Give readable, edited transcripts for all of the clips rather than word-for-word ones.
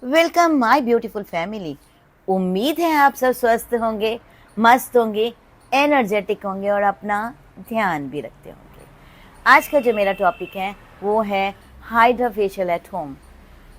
Welcome my beautiful family. उम्मीद है आप सब स्वस्थ होंगे, मस्त होंगे, एनर्जेटिक होंगे और अपना ध्यान भी रखते होंगे। आज का जो मेरा टॉपिक है वो है हाइड्रा फेशियल एट होम।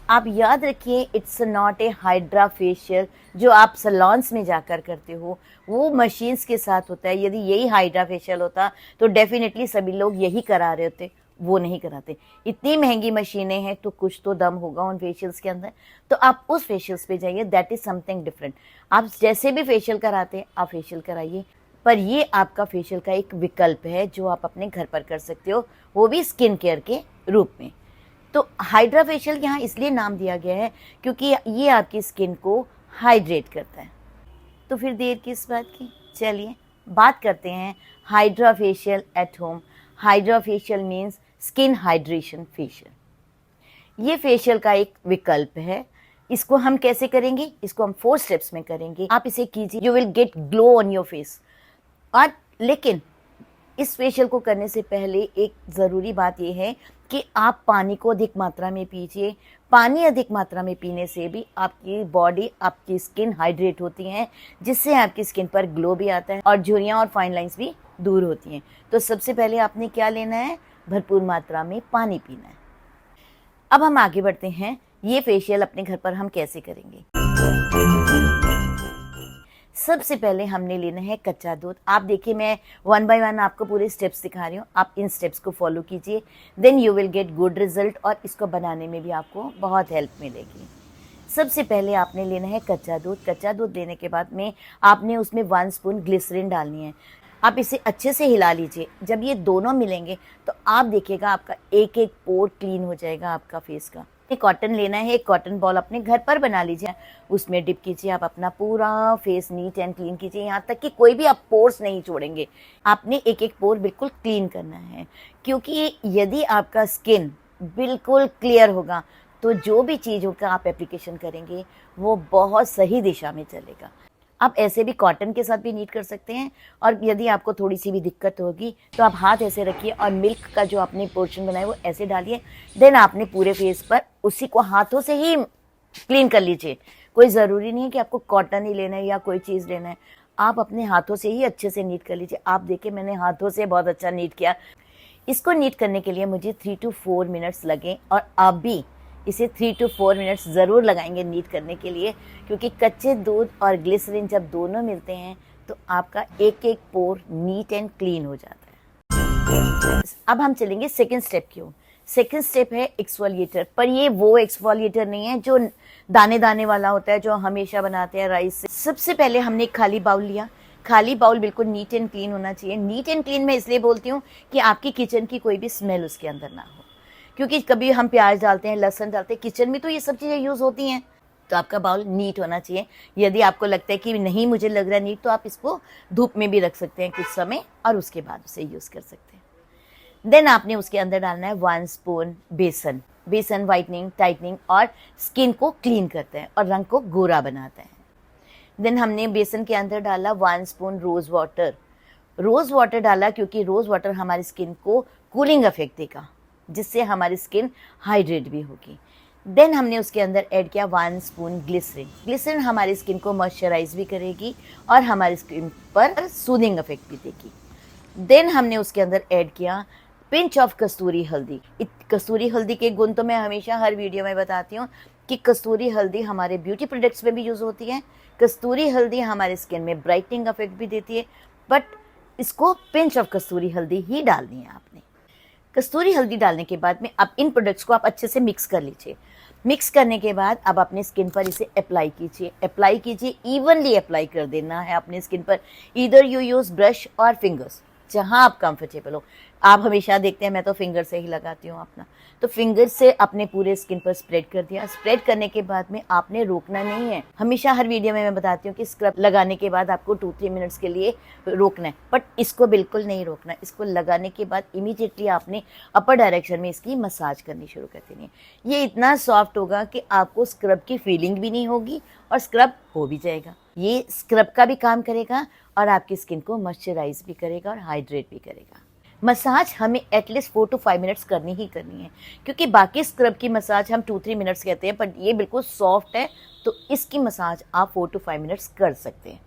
आप याद रखिए, it's not a hydra facial जो आप सलॉन्स में जाकर करते हो, वो मशीन्स के साथ होता है। यदि यही हाइड्रा फेशियल होता तो डेफिनेटली सभी लोग यही करा रहे होते, वो नहीं कराते। इतनी महंगी मशीनें हैं तो कुछ तो दम होगा उन फेशियल्स के अंदर। तो आप उस फेशियल्स पे जाइए, दैट इज समथिंग डिफरेंट। आप जैसे भी फेशियल कराते हैं आप फेशियल कराइए, पर ये आपका फेशियल का एक विकल्प है जो आप अपने घर पर कर सकते हो, वो भी स्किन केयर के रूप में। तो हाइड्रा फेशियल यहाँ इसलिए नाम दिया गया है क्योंकि ये आपकी स्किन को हाइड्रेट करता है। तो फिर देर किस बात की, चलिए बात करते हैं hydra facial at home. Hydra facial means skin hydration facial. ये फेशियल का एक विकल्प है। इसको हम कैसे करेंगे? इसको हम 4 स्टेप्स में करेंगे। आप इसे कीजिए, you will gate glow on your face. और लेकिन इस फेशियल को करने से पहले एक ज़रूरी बात यह है कि आप पानी को अधिक मात्रा में पीजिए। पानी अधिक मात्रा में पीने से भी आपकी बॉडी, आपकी स्किन हाइड्रेट होती है, जिससे आपकी स्किन पर ग्लो भी आता है और झुर्रियाँ और फाइन लाइंस भी दूर होती हैं। तो सबसे पहले आपने क्या लेना है? भरपूर मात्रा में पानी पीना है। अब हम आगे बढ़ते हैं, ये फेशियल अपने घर पर हम कैसे करेंगे। सबसे पहले हमने लेना है कच्चा दूध। आप देखिए, मैं 1 बाय 1 आपको पूरे स्टेप्स दिखा रही हूँ, आप इन स्टेप्स को फॉलो कीजिए, then you will get good result और इसको बनाने में भी आपको बहुत हेल्प मिलेगी। सबसे पहले आपने लेना है कच्चा दूध। कच्चा दूध लेने के बाद में आपने उसमें 1 स्पून ग्लिसरीन डालनी है। आप इसे अच्छे से हिला लीजिए। जब ये दोनों मिलेंगे तो आप देखिएगा आपका एक एक पोर क्लीन हो जाएगा आपका फेस का। एक कॉटन लेना है, एक कॉटन बॉल अपने घर पर बना लीजिए, उसमें डिप कीजिए। आप अपना पूरा फेस नीट एंड क्लीन कीजिए, यहाँ तक कि कोई भी आप पोर्स नहीं छोड़ेंगे। आपने एक एक पोर बिल्कुल क्लीन करना है, क्योंकि यदि आपका स्किन बिल्कुल क्लियर होगा तो जो भी चीज़ों का आप एप्लीकेशन करेंगे वो बहुत सही दिशा में चलेगा। आप ऐसे भी कॉटन के साथ भी नीट कर सकते हैं, और यदि आपको थोड़ी सी भी दिक्कत होगी तो आप हाथ ऐसे रखिए और मिल्क का जो आपने पोर्शन बनाया वो ऐसे डालिए। देन आपने पूरे फेस पर उसी को हाथों से ही क्लीन कर लीजिए। कोई ज़रूरी नहीं है कि आपको कॉटन ही लेना है या कोई चीज़ लेना है, आप अपने हाथों से ही अच्छे से नीट कर लीजिए। आप देखिए, मैंने हाथों से बहुत अच्छा नीट किया। इसको नीट करने के लिए मुझे 3 to 4 मिनट्स लगे, और आप भी इसे 3 to 4 मिनट्स ज़रूर लगाएंगे नीट करने के लिए, क्योंकि कच्चे दूध और ग्लिसरीन जब दोनों मिलते हैं तो आपका एक एक पोर नीट एंड क्लीन हो जाता है। अब हम चलेंगे सेकंड स्टेप की ओर। सेकंड स्टेप है एक्सफोलिएटर, पर ये वो एक्सफोलिएटर नहीं है जो दाने दाने वाला होता है जो हमेशा बनाते हैं राइस से। सबसे पहले हमने एक खाली बाउल लिया। खाली बाउल बिल्कुल नीट एंड क्लीन होना चाहिए। नीट एंड क्लीन मैं इसलिए बोलती हूँ कि आपकी किचन की कोई भी स्मेल उसके अंदर ना हो, क्योंकि कभी हम प्याज डालते हैं, लहसुन डालते हैं, किचन में तो ये सब चीज़ें यूज़ होती हैं। तो आपका बाउल नीट होना चाहिए। यदि आपको लगता है कि नहीं मुझे लग रहा है नीट, तो आप इसको धूप में भी रख सकते हैं कुछ समय और उसके बाद उसे यूज़ कर सकते हैं। देन आपने उसके अंदर डालना है 1 स्पून बेसन। बेसन वाइटनिंग, टाइटनिंग और स्किन को क्लीन करता है और रंग को गोरा बनाता है। देन हमने बेसन के अंदर डाला 1 spoon rose water. Rose water डाला क्योंकि रोज़ वाटर हमारी स्किन को कूलिंग इफेक्ट देगा, जिससे हमारी स्किन हाइड्रेट भी होगी। देन हमने उसके अंदर ऐड किया 1 स्पून ग्लिसरीन। ग्लिसरीन हमारी स्किन को मॉइस्चराइज भी करेगी और हमारी स्किन पर सूदिंग इफेक्ट भी देगी। देन हमने उसके अंदर ऐड किया पिंच ऑफ कस्तूरी हल्दी। कस्तूरी हल्दी के गुण तो मैं हमेशा हर वीडियो में बताती हूँ कि कस्तूरी हल्दी हमारे ब्यूटी प्रोडक्ट्स में भी यूज़ होती है। कस्तूरी हल्दी हमारे स्किन में ब्राइटनिंग इफेक्ट भी देती है, बट इसको पिंच ऑफ कस्तूरी हल्दी ही डालनी है आपने। कस्तूरी हल्दी डालने के बाद में अब इन प्रोडक्ट्स को आप अच्छे से मिक्स कर लीजिए। मिक्स करने के बाद अब अपने स्किन पर इसे अप्लाई कीजिए। अप्लाई कीजिए, इवनली अप्लाई कर देना है अपने स्किन पर। ईदर यू यूज़ ब्रश और फिंगर्स, जहाँ आप कंफर्टेबल हो। आप हमेशा देखते हैं मैं तो फिंगर से ही लगाती हूँ अपना, तो फिंगर से अपने पूरे स्किन पर स्प्रेड कर दिया। स्प्रेड करने के बाद में आपने रोकना नहीं है। हमेशा हर वीडियो में मैं बताती हूँ कि स्क्रब लगाने के बाद आपको 2-3 मिनट्स के लिए रोकना है, बट इसको बिल्कुल नहीं रोकना। इसको लगाने के बाद इमीडिएटली आपने अपर डायरेक्शन में इसकी मसाज करनी शुरू कर देनी है। ये इतना सॉफ्ट होगा कि आपको स्क्रब की फीलिंग भी नहीं होगी और स्क्रब हो भी जाएगा। ये स्क्रब का भी काम करेगा और आपकी स्किन को मॉइस्चराइज भी करेगा और हाइड्रेट भी करेगा। मसाज हमें एटलीस्ट 4 to 5 मिनट्स करनी ही करनी है, क्योंकि बाकी स्क्रब की मसाज हम 2-3 मिनट्स कहते हैं, पर ये बिल्कुल सॉफ्ट है, तो इसकी मसाज आप 4 to 5 मिनट्स कर सकते हैं।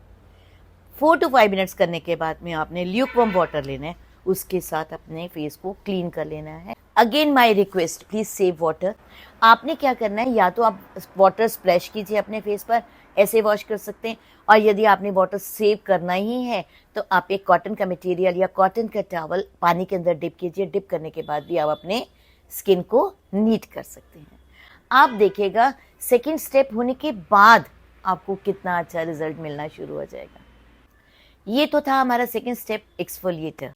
4 to 5 मिनट्स करने के बाद में आपने ल्यूकवार्म वाटर लेना है, उसके साथ अपने फेस को क्लीन कर लेना है। Again my request, please save water. आपने क्या करना है, या तो आप वाटर स्प्लैश कीजिए अपने फेस पर, ऐसे वॉश कर सकते हैं, और यदि आपने वाटर सेव करना ही है तो आप एक कॉटन का मटेरियल या कॉटन का टॉवल पानी के अंदर डिप कीजिए। डिप करने के बाद भी आप अपने स्किन को नीट कर सकते हैं। आप देखिएगा सेकेंड स्टेप होने के बाद आपको कितना अच्छा रिजल्ट मिलना शुरू हो जाएगा। ये तो था हमारा सेकेंड स्टेप, एक्सफोलिएटर।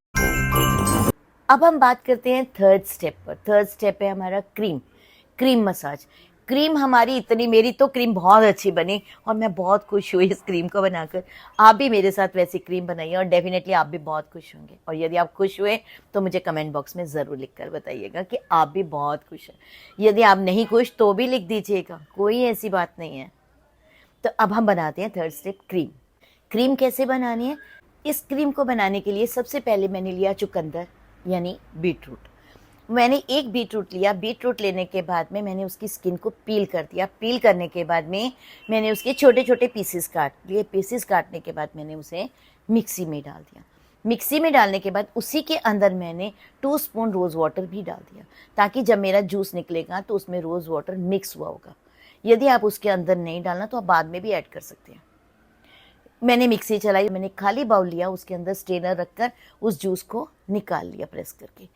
अब हम बात करते हैं थर्ड स्टेप पर। थर्ड स्टेप है हमारा क्रीम मसाज। क्रीम हमारी इतनी, मेरी तो क्रीम बहुत अच्छी बनी और मैं बहुत खुश हुई इस क्रीम को बनाकर। आप भी मेरे साथ वैसी क्रीम बनाइए और डेफिनेटली आप भी बहुत खुश होंगे। और यदि आप खुश हुए तो मुझे कमेंट बॉक्स में ज़रूर लिखकर बताइएगा कि आप भी बहुत खुश हैं। यदि आप नहीं खुश तो भी लिख दीजिएगा, कोई ऐसी बात नहीं है। तो अब हम बनाते हैं थर्ड स्टेप, क्रीम कैसे बनानी है। इस क्रीम को बनाने के लिए सबसे पहले मैंने लिया चुकंदर यानी बीटरूट। मैंने एक बीटरूट लिया। बीटरूट लेने के बाद में मैंने उसकी स्किन को पील कर दिया। पील करने के बाद में मैंने उसके छोटे छोटे पीसेस काट लिए। पीसेस काटने के बाद मैंने उसे मिक्सी में डाल दिया। मिक्सी में डालने के बाद उसी के अंदर मैंने 2 स्पून रोज़ वाटर भी डाल दिया, ताकि जब मेरा जूस निकलेगा तो उसमें रोज़ वाटर मिक्स हुआ होगा। यदि आप उसके अंदर नहीं डालना तो आप बाद में भी ऐड कर सकते हैं। मैंने मिक्सी चलाई, मैंने खाली बाउल लिया, उसके अंदर स्ट्रेनर रखकर उस जूस को निकाल लिया प्रेस करके।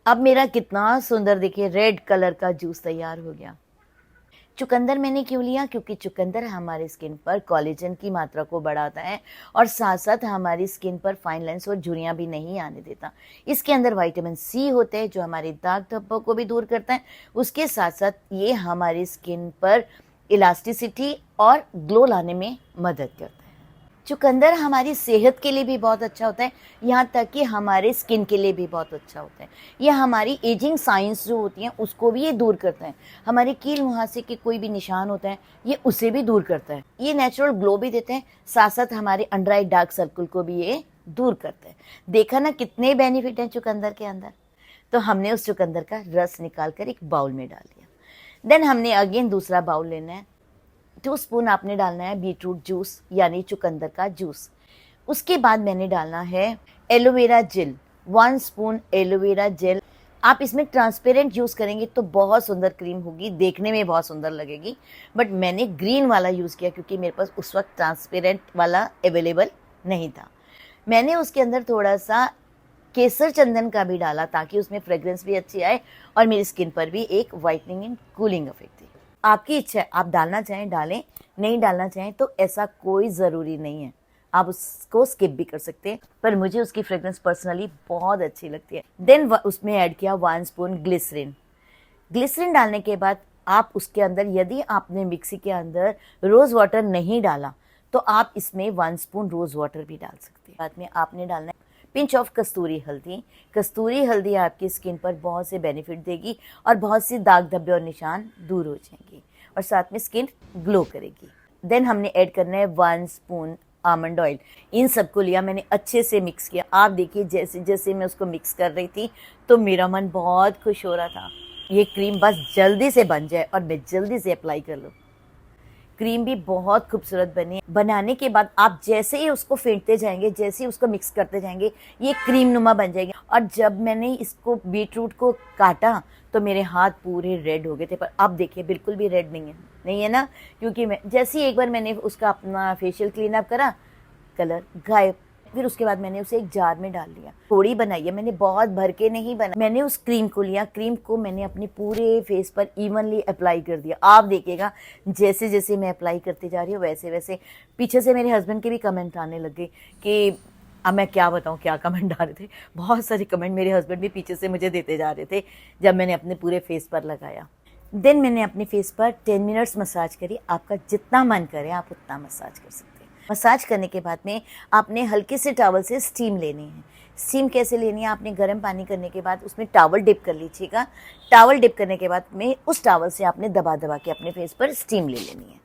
अब मेरा कितना सुंदर देखिए रेड कलर का जूस तैयार हो गया। चुकंदर मैंने क्यों लिया, क्योंकि चुकंदर हमारे स्किन पर कोलेजन की मात्रा को बढ़ाता है और साथ साथ हमारी स्किन पर फाइन लाइंस और झुर्रियाँ भी नहीं आने देता। इसके अंदर विटामिन सी होते हैं जो हमारे दाग धब्बों को भी दूर करता है। उसके साथ साथ ये हमारी स्किन पर इलास्टिसिटी और ग्लो लाने में मदद करता है। चुकंदर हमारी सेहत के लिए भी बहुत अच्छा होता है, यहाँ तक कि हमारे स्किन के लिए भी बहुत अच्छा होता है। ये हमारी एजिंग साइंस जो होती हैं उसको भी ये दूर करता है। हमारे कील मुहासे के कोई भी निशान होता है ये उसे भी दूर करता है। ये नेचुरल ग्लो भी देते हैं, साथ साथ हमारे अंडर आई डार्क सर्कल को भी ये दूर करता है। देखा ना कितने बेनिफिट हैं चुकंदर के अंदर। तो हमने उस चुकंदर का रस निकाल कर एक बाउल में डाल लिया। देन हमने अगेन दूसरा बाउल लेना है। 2 स्पून आपने डालना है बीटरूट जूस यानी चुकंदर का जूस। उसके बाद मैंने डालना है aloe vera gel, 1 spoon aloe vera gel. आप इसमें ट्रांसपेरेंट यूज़ करेंगे तो बहुत सुंदर क्रीम होगी, देखने में बहुत सुंदर लगेगी, बट मैंने ग्रीन वाला यूज़ किया क्योंकि मेरे पास उस वक्त ट्रांसपेरेंट वाला अवेलेबल नहीं था। मैंने उसके अंदर थोड़ा सा केसर चंदन का भी डाला ताकि उसमें फ्रेग्रेंस भी अच्छी आए और मेरी स्किन पर भी एक वाइटनिंग एंड कूलिंग इफेक्ट थी। आपकी इच्छा है, आप डालना चाहें डालें, नहीं डालना चाहें तो ऐसा कोई ज़रूरी नहीं है, आप उसको स्किप भी कर सकते हैं, पर मुझे उसकी फ्रेग्रेंस पर्सनली बहुत अच्छी लगती है। देन उसमें ऐड किया 1 स्पून ग्लिसरीन। ग्लिसरीन डालने के बाद आप उसके अंदर, यदि आपने मिक्सी के अंदर रोज़ वाटर नहीं डाला तो आप इसमें 1 स्पून रोज़ वाटर भी डाल सकते हैं। बाद में आपने डालना है पिंच ऑफ कस्तूरी हल्दी। कस्तूरी हल्दी आपकी स्किन पर बहुत से बेनिफिट देगी और बहुत सी दाग धब्बे और निशान दूर हो जाएंगी और साथ में स्किन ग्लो करेगी। देन हमने ऐड करना है 1 स्पून आमंड ऑयल। इन सबको लिया, मैंने अच्छे से मिक्स किया। आप देखिए जैसे जैसे मैं उसको मिक्स कर रही थी तो मेरा मन बहुत खुश हो रहा था, ये क्रीम बस जल्दी से बन जाए और मैं जल्दी से अप्लाई कर लूँ। क्रीम भी बहुत खूबसूरत बनी। बनाने के बाद आप जैसे ही उसको फेंटते जाएंगे, जैसे ही उसको मिक्स करते जाएंगे, ये क्रीम नुमा बन जाएगी। और जब मैंने इसको बीटरूट को काटा तो मेरे हाथ पूरे रेड हो गए थे, पर अब देखिए बिल्कुल भी रेड नहीं है ना, क्योंकि मैं जैसे ही एक बार मैंने उसका अपना फेशियल क्लीन अप करा, कलर गायब। फिर उसके बाद मैंने उसे एक जार में डाल लिया। थोड़ी बनाई है मैंने, बहुत भर के नहीं बना। मैंने उस क्रीम को लिया, क्रीम को मैंने अपने पूरे फेस पर इवनली अप्लाई कर दिया। आप देखिएगा जैसे जैसे मैं अप्लाई करते जा रही हूँ वैसे वैसे पीछे से मेरे हस्बैंड के भी कमेंट आने लग गए कि अब मैं क्या बताऊँ क्या कमेंट आ रहे थे। बहुत सारे कमेंट मेरे हस्बैंड भी पीछे से मुझे देते जा रहे थे जब मैंने अपने पूरे फेस पर लगाया। देन मैंने अपने फेस पर 10 मिनट्स मसाज करी। आपका जितना मन करे आप उतना मसाज कर सकते हैं। मसाज करने के बाद में आपने हल्के से टॉवल से स्टीम लेनी है। स्टीम कैसे लेनी है, आपने गर्म पानी करने के बाद उसमें टॉवल डिप कर लीजिएगा। टॉवल डिप करने के बाद में उस टॉवल से आपने दबा दबा के अपने फेस पर स्टीम ले लेनी है।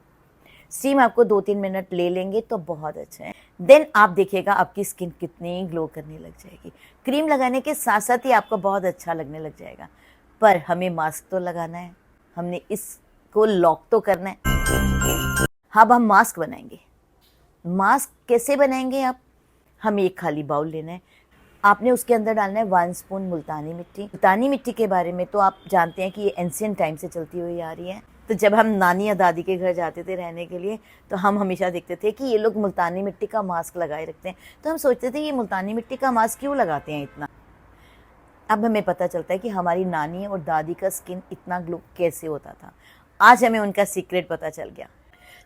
स्टीम आपको 2-3 मिनट ले लेंगे तो बहुत अच्छा है। देन आप देखिएगा आपकी स्किन कितनी ग्लो करने लग जाएगी। क्रीम लगाने के साथ साथ ही आपको बहुत अच्छा लगने लग जाएगा। पर हमें मास्क तो लगाना है, हमने इसको लॉक तो करना है। अब हम मास्क बनाएंगे। मास्क कैसे बनाएंगे आप? हमें एक खाली बाउल लेना है, आपने उसके अंदर डालना है 1 स्पून मुल्तानी मिट्टी। मुल्तानी मिट्टी के बारे में तो आप जानते हैं कि ये एंशियंट टाइम से चलती हुई आ रही है। तो जब हम नानी या दादी के घर जाते थे रहने के लिए, तो हम हमेशा देखते थे कि ये लोग मुल्तानी मिट्टी का मास्क लगाए रखते हैं। तो हम सोचते थे ये मुल्तानी मिट्टी का मास्क क्यों लगाते हैं इतना। अब हमें पता चलता है कि हमारी नानी और दादी का स्किन इतना ग्लो कैसे होता था। आज हमें उनका सीक्रेट पता चल गया।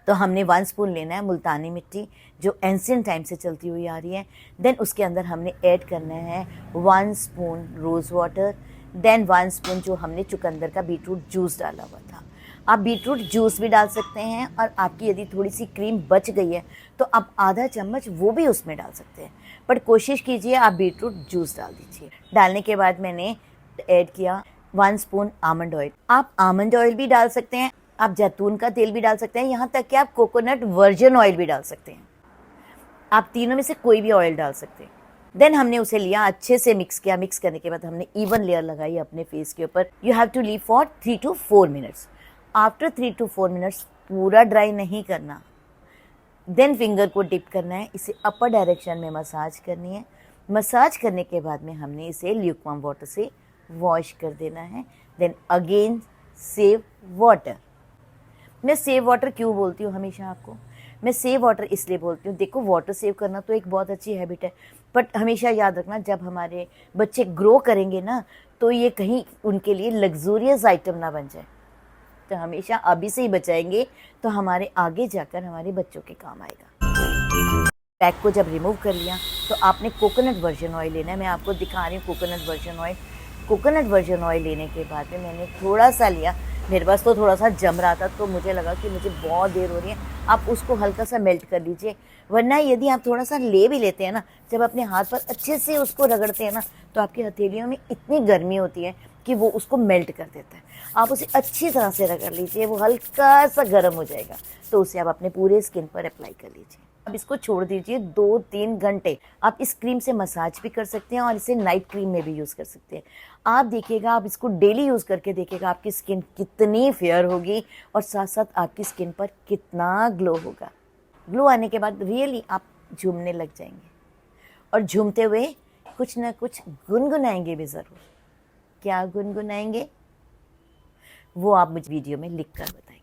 तो हमने 1 स्पून लेना है मुल्तानी मिट्टी, जो एंशियंट टाइम से चलती हुई आ रही है। देन उसके अंदर हमने ऐड करना है 1 spoon rose water. Then 1 spoon जो हमने चुकंदर का बीटरूट जूस डाला हुआ था। आप बीटरूट जूस भी डाल सकते हैं, और आपकी यदि थोड़ी सी क्रीम बच गई है तो आप आधा चम्मच वो भी उसमें डाल सकते हैं। बट कोशिश कीजिए आप बीटरूट जूस डाल दीजिए। डालने के बाद मैंने ऐड किया 1 स्पून आमंड ऑयल। आप आमंड ऑयल भी डाल सकते हैं, आप जैतून का तेल भी डाल सकते हैं, यहाँ तक कि आप कोकोनट वर्जिन ऑयल भी डाल सकते हैं। आप तीनों में से कोई भी ऑयल डाल सकते हैं। देन हमने उसे लिया, अच्छे से मिक्स किया। मिक्स करने के बाद हमने इवन लेयर लगाई अपने फेस के ऊपर। You have to leave for 3 to 4 minutes. After 3 to 4 minutes पूरा ड्राई नहीं करना। देन फिंगर को डिप करना है, इसे अपर डायरेक्शन में मसाज करनी है। मसाज करने के बाद में हमने इसे ल्यूकवार्म वाटर से वॉश कर देना है। Then again save water. मैं सेव वाटर क्यों बोलती हूँ हमेशा आपको? मैं सेव वाटर इसलिए बोलती हूँ, देखो वाटर सेव करना तो एक बहुत अच्छी हैबिट है, बट हमेशा याद रखना जब हमारे बच्चे ग्रो करेंगे ना, तो ये कहीं उनके लिए लग्जूरियस आइटम ना बन जाए। तो हमेशा अभी से ही बचाएंगे तो हमारे आगे जाकर हमारे बच्चों के काम आएगा। पैक को जब रिमूव कर लिया तो आपने कोकोनट वर्जिन ऑयल लेना है। मैं आपको दिखा रही हूँ coconut virgin oil. Coconut virgin oil लेने के बाद में मैंने थोड़ा सा लिया, मेरे पास तो थोड़ा सा जम रहा था, तो मुझे लगा कि मुझे बहुत देर हो रही है। आप उसको हल्का सा मेल्ट कर लीजिए, वरना यदि आप थोड़ा सा ले भी लेते हैं ना, जब अपने हाथ पर अच्छे से उसको रगड़ते हैं ना, तो आपकी हथेलियों में इतनी गर्मी होती है कि वो उसको मेल्ट कर देता है। आप उसे अच्छी तरह से रगड़ लीजिए, वो हल्का सा गर्म हो जाएगा, तो उसे आप अपने पूरे स्किन पर अप्लाई कर लीजिए। अब इसको छोड़ दीजिए 2-3 घंटे। आप इस क्रीम से मसाज भी कर सकते हैं और इसे नाइट क्रीम में भी यूज़ कर सकते हैं। आप देखिएगा, आप इसको डेली यूज़ करके देखिएगा आपकी स्किन कितनी फेयर होगी, और साथ साथ आपकी स्किन पर कितना ग्लो होगा। ग्लो आने के बाद रियली आप झूमने लग जाएंगे, और झूमते हुए कुछ ना कुछ गुनगुनाएंगे भी ज़रूर। क्या गुनगुनाएंगे वो आप मुझे वीडियो में लिख कर बताएंगे।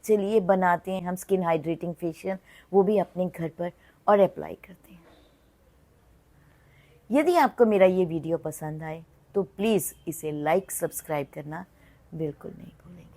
चलिए बनाते हैं हम स्किन हाइड्रेटिंग फेशियल, वो भी अपने घर पर, और अप्लाई करते हैं। यदि आपको मेरा ये वीडियो पसंद आए तो प्लीज़ इसे लाइक सब्सक्राइब करना बिल्कुल नहीं भूलेंगे।